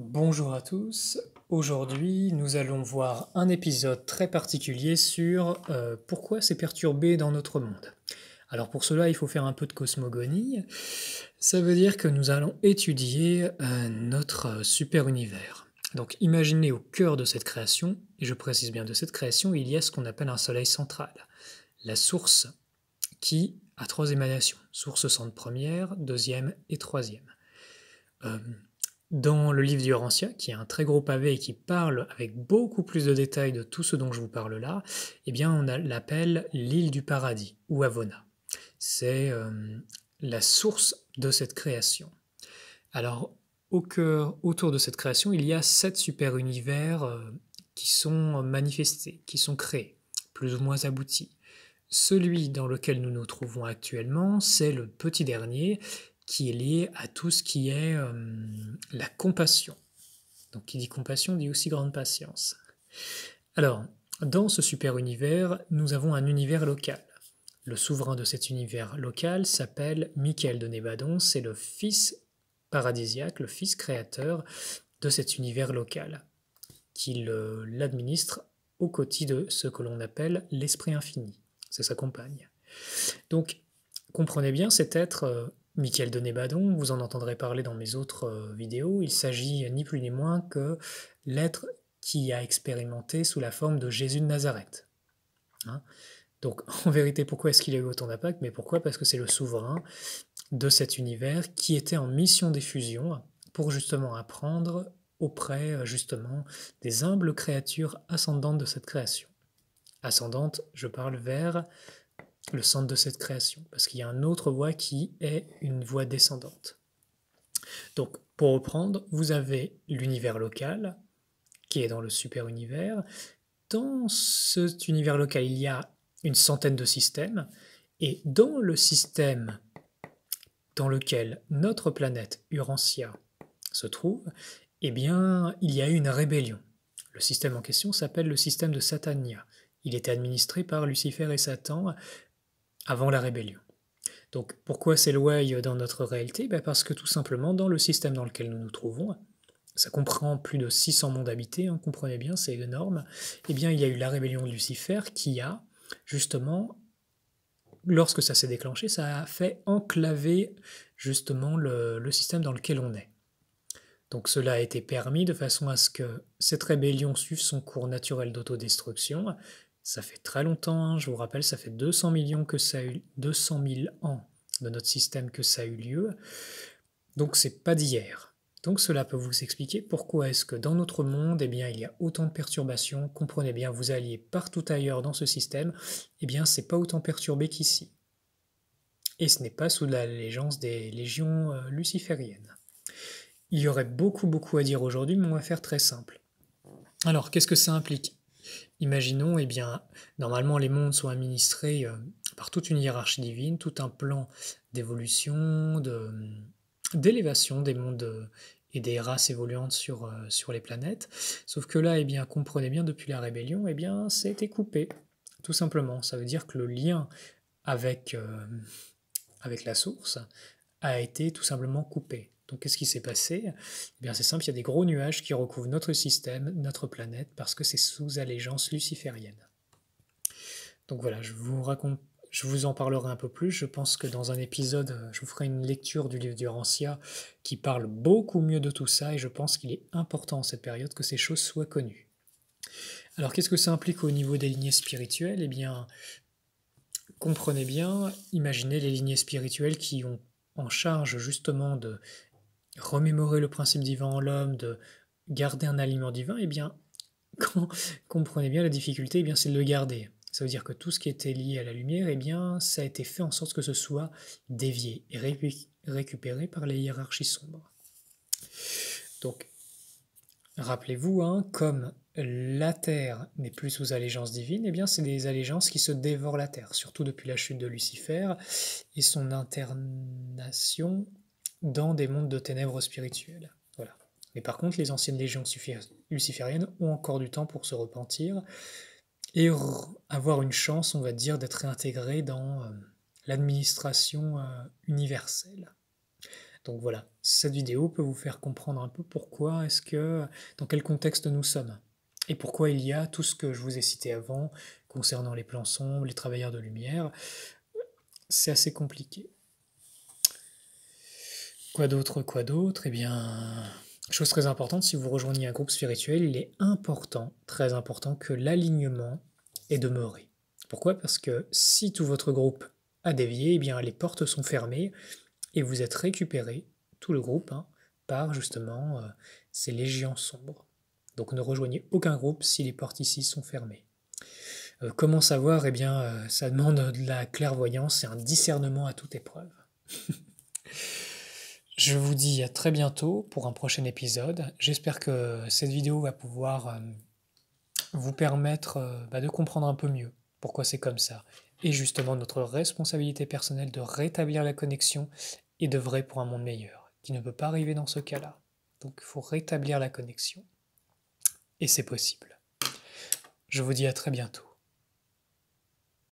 Bonjour à tous. Aujourd'hui, nous allons voir un épisode très particulier sur pourquoi c'est perturbé dans notre monde. Alors pour cela, il faut faire un peu de cosmogonie. Ça veut dire que nous allons étudier notre super univers. Donc imaginez au cœur de cette création, et je précise bien de cette création, il y a ce qu'on appelle un soleil central, la source qui a trois émanations, source centre première, deuxième et troisième. Euh, Dans le livre d'Urantia, qui est un très gros pavé et qui parle avec beaucoup plus de détails de tout ce dont je vous parle là, eh bien on l'appelle l'île du paradis, ou Avona. C'est la source de cette création. Alors, au cœur, autour de cette création, il y a 7 super-univers qui sont manifestés, qui sont créés, plus ou moins aboutis. Celui dans lequel nous nous trouvons actuellement, c'est le petit dernier, qui est lié à tout ce qui est la compassion. Donc qui dit compassion dit aussi grande patience. Alors, dans ce super univers, nous avons un univers local. Le souverain de cet univers local s'appelle Michael de Nébadon, c'est le fils paradisiaque, le fils créateur de cet univers local, qui l'administre au côté de ce que l'on appelle l'esprit infini. C'est sa compagne. Donc, comprenez bien cet être, Michael de Nébadon, vous en entendrez parler dans mes autres vidéos, il s'agit ni plus ni moins que l'être qui a expérimenté sous la forme de Jésus de Nazareth. Hein. Donc, en vérité, pourquoi est-ce qu'il a eu autant d'impact? Mais pourquoi? Parce que c'est le souverain de cet univers qui était en mission d'effusion pour justement apprendre auprès, justement, des humbles créatures ascendantes de cette création. Ascendante, je parle vers le centre de cette création, parce qu'il y a une autre voie qui est une voie descendante. Donc, pour reprendre, vous avez l'univers local, qui est dans le super univers. Dans cet univers local, il y a une centaine de systèmes, et dans le système dans lequel notre planète Urantia se trouve, eh bien, il y a eu une rébellion. Le système en question s'appelle le système de Satania. Il était administré par Lucifer et Satan avant la rébellion. Donc pourquoi s'éloigne dans notre réalité? Parce que tout simplement, dans le système dans lequel nous nous trouvons, ça comprend plus de 600 mondes habités, hein, comprenez bien, c'est énorme, eh bien il y a eu la rébellion de Lucifer qui a, justement, lorsque ça s'est déclenché, ça a fait enclaver justement le système dans lequel on est. Donc cela a été permis de façon à ce que cette rébellion suive son cours naturel d'autodestruction. Ça fait très longtemps, hein, je vous rappelle, ça fait 200 millions que ça a eu, 200 000 ans de notre système que ça a eu lieu. Donc c'est pas d'hier. Donc cela peut vous expliquer pourquoi est-ce que dans notre monde, eh bien, il y a autant de perturbations. Comprenez bien, vous alliez partout ailleurs dans ce système, eh bien, c'est pas autant perturbé qu'ici. Et ce n'est pas sous l'allégeance des légions lucifériennes. Il y aurait beaucoup à dire aujourd'hui, mais on va faire très simple. Alors, qu'est-ce que ça implique? Imaginons, eh bien, normalement les mondes sont administrés par toute une hiérarchie divine, tout un plan d'évolution, d'élévation des mondes et des races évoluantes sur les planètes. Sauf que là, eh bien, comprenez bien, depuis la rébellion, eh bien, ça a été coupé, tout simplement. Ça veut dire que le lien avec, avec la source a été tout simplement coupé. Donc qu'est-ce qui s'est passé? Eh bien c'est simple, il y a des gros nuages qui recouvrent notre système, notre planète, parce que c'est sous allégeance luciférienne. Donc voilà, je vous en parlerai un peu plus. Je pense que dans un épisode, je vous ferai une lecture du livre d'Urantia qui parle beaucoup mieux de tout ça, et je pense qu'il est important en cette période que ces choses soient connues. Alors qu'est-ce que ça implique au niveau des lignées spirituelles? Eh bien, comprenez bien, imaginez les lignées spirituelles qui ont en charge justement de remémorer le principe divin en l'homme, de garder un aliment divin, eh bien, quand, comprenez bien la difficulté, eh bien, c'est de le garder. Ça veut dire que tout ce qui était lié à la lumière, eh bien, ça a été fait en sorte que ce soit dévié et récupéré par les hiérarchies sombres. Donc, rappelez-vous, hein, comme la Terre n'est plus sous allégeance divine, eh bien, c'est des allégeances qui se dévorent la Terre, surtout depuis la chute de Lucifer et son internation dans des mondes de ténèbres spirituelles. Voilà. Mais par contre, les anciennes légions lucifériennes ont encore du temps pour se repentir et avoir une chance, on va dire, d'être réintégrées dans l'administration universelle. Donc voilà, cette vidéo peut vous faire comprendre un peu pourquoi est-ce que, dans quel contexte nous sommes. Et pourquoi il y a tout ce que je vous ai cité avant, concernant les plans sombres, les travailleurs de lumière. C'est assez compliqué. Quoi d'autre? Quoi d'autre? Eh bien, chose très importante, si vous rejoignez un groupe spirituel, il est important, très important, que l'alignement est demeuré. Pourquoi? Parce que si tout votre groupe a dévié, eh bien les portes sont fermées et vous êtes récupéré, tout le groupe, hein, par justement ces légions sombres. Donc ne rejoignez aucun groupe si les portes ici sont fermées. Comment savoir? Eh bien, ça demande de la clairvoyance et un discernement à toute épreuve. Je vous dis à très bientôt pour un prochain épisode. J'espère que cette vidéo va pouvoir vous permettre de comprendre un peu mieux pourquoi c'est comme ça. Et justement notre responsabilité personnelle de rétablir la connexion est de vrai pour un monde meilleur, qui ne peut pas arriver dans ce cas-là. Donc il faut rétablir la connexion. Et c'est possible. Je vous dis à très bientôt.